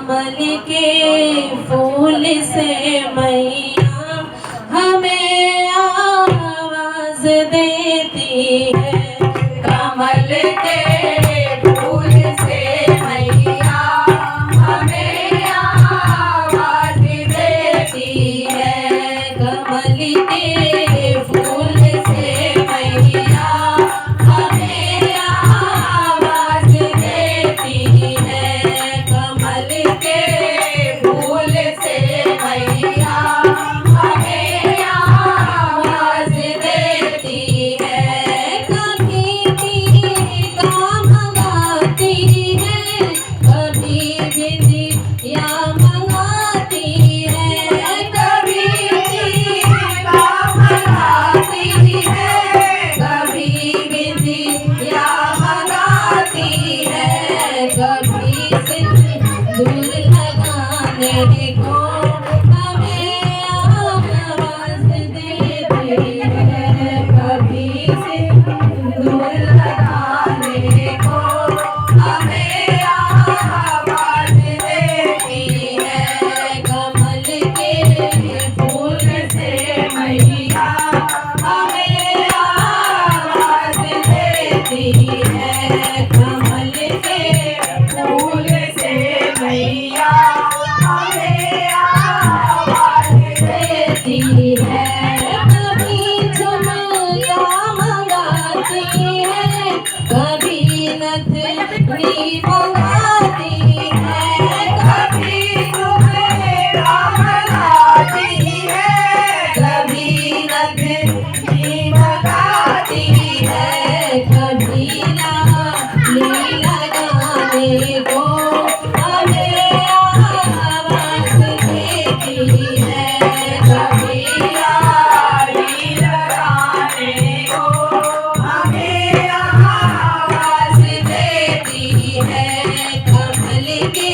कमल के फूल से मैया हमें आवाज देती है। कमल के फूल से मैया हमें आवाज देती है। कमल के फूल से मैया हमें आवाज देती है। कमल के फूल से मैया हमें आवाज देती है। कभी टीका मंगाती है, कभी बिंदिया मंगाती है। कभी टीका मंगाती है, कभी बिंदिया मंगाती है। कभी सिंदूर लगाने को हमें आवाज देती है। कभी सिंदूर लगाने को हमें आवाज देती है। कमल के फूल से मैया हमें आवाज देती है। कमल के फूल से मैया हमें आवाज देती है। कभी झुमका मंगाती है, कभी नथनी मंगाती है। कभी झुमका मंगाती है, कभी नथनी मंगाती है। कभी लाली लगाने को हमें आवाज देती है। कभी लाली लगाने को हमें आवाज देती है। कमल के